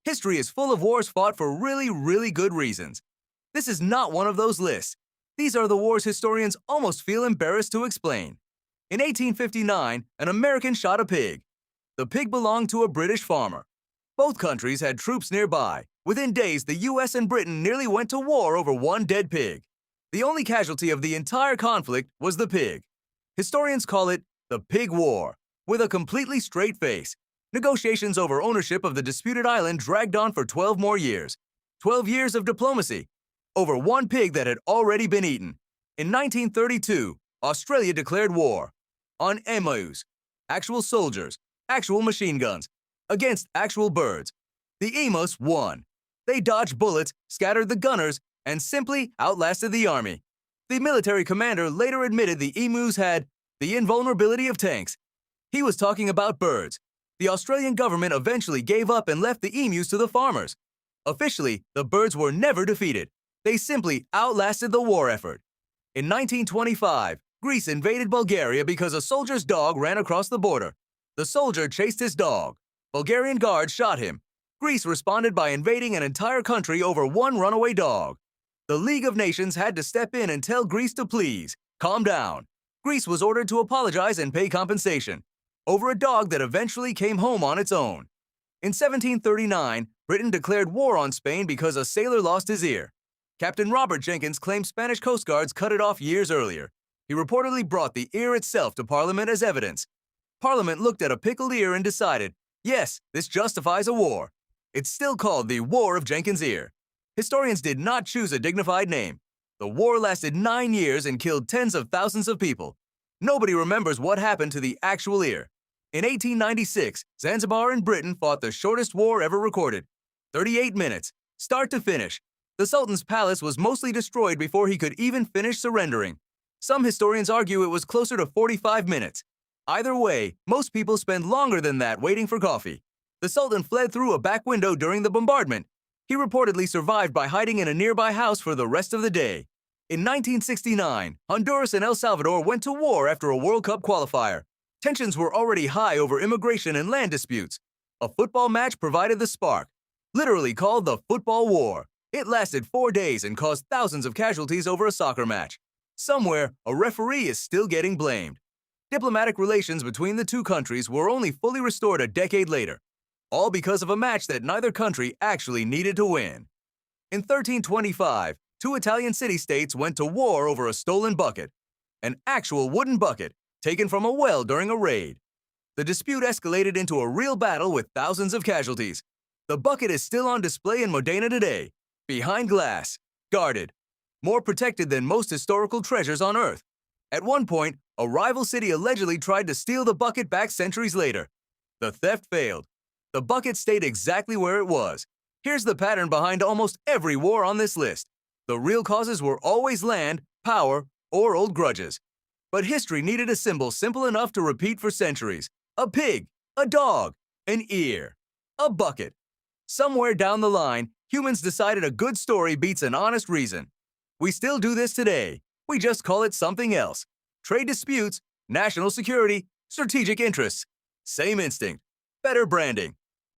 History is full of wars fought for really, really good reasons. This is not one of those lists. These are the wars historians almost feel embarrassed to explain. In 1859, an American shot a pig. The pig belonged to a British farmer. Both countries had troops nearby. Within days, the US and Britain nearly went to war over one dead pig. The only casualty of the entire conflict was the pig. Historians call it the Pig War. With a completely straight face, negotiations over ownership of the disputed island dragged on for 12 more years. 12 years of diplomacy over one pig that had already been eaten. In 1932, Australia declared war on emus, actual soldiers, actual machine guns, against actual birds. The emus won. They dodged bullets, scattered the gunners, and simply outlasted the army. The military commander later admitted the emus had the invulnerability of tanks. He was talking about birds. The Australian government eventually gave up and left the emus to the farmers. Officially, the birds were never defeated. They simply outlasted the war effort. In 1925, Greece invaded Bulgaria because a soldier's dog ran across the border. The soldier chased his dog. Bulgarian guards shot him. Greece responded by invading an entire country over one runaway dog. The League of Nations had to step in and tell Greece to please calm down. Greece was ordered to apologize and pay compensation over a dog that eventually came home on its own. In 1739, Britain declared war on Spain because a sailor lost his ear. Captain Robert Jenkins claimed Spanish Coast Guards cut it off years earlier. He reportedly brought the ear itself to Parliament as evidence. Parliament looked at a pickled ear and decided, yes, this justifies a war. It's still called the War of Jenkins' Ear. Historians did not choose a dignified name. The war lasted 9 years and killed tens of thousands of people. Nobody remembers what happened to the actual ear. In 1896, Zanzibar and Britain fought the shortest war ever recorded. 38 minutes, start to finish. The Sultan's palace was mostly destroyed before he could even finish surrendering. Some historians argue it was closer to 45 minutes. Either way, most people spend longer than that waiting for coffee. The Sultan fled through a back window during the bombardment. He reportedly survived by hiding in a nearby house for the rest of the day. In 1969, Honduras and El Salvador went to war after a World Cup qualifier. Tensions were already high over immigration and land disputes. A football match provided the spark, literally called the Football War. It lasted 4 days and caused thousands of casualties over a soccer match. Somewhere, a referee is still getting blamed. Diplomatic relations between the two countries were only fully restored a decade later, all because of a match that neither country actually needed to win. In 1325, 2 Italian city-states went to war over a stolen bucket, an actual wooden bucket taken from a well during a raid. The dispute escalated into a real battle with thousands of casualties. The bucket is still on display in Modena today, behind glass, guarded, more protected than most historical treasures on Earth. At one point, a rival city allegedly tried to steal the bucket back centuries later. The theft failed. The bucket stayed exactly where it was. Here's the pattern behind almost every war on this list. The real causes were always land, power, or old grudges. But history needed a symbol simple enough to repeat for centuries. A pig, a dog, an ear, a bucket. Somewhere down the line, humans decided a good story beats an honest reason. We still do this today. We just call it something else. Trade disputes, national security, strategic interests. Same instinct, better branding.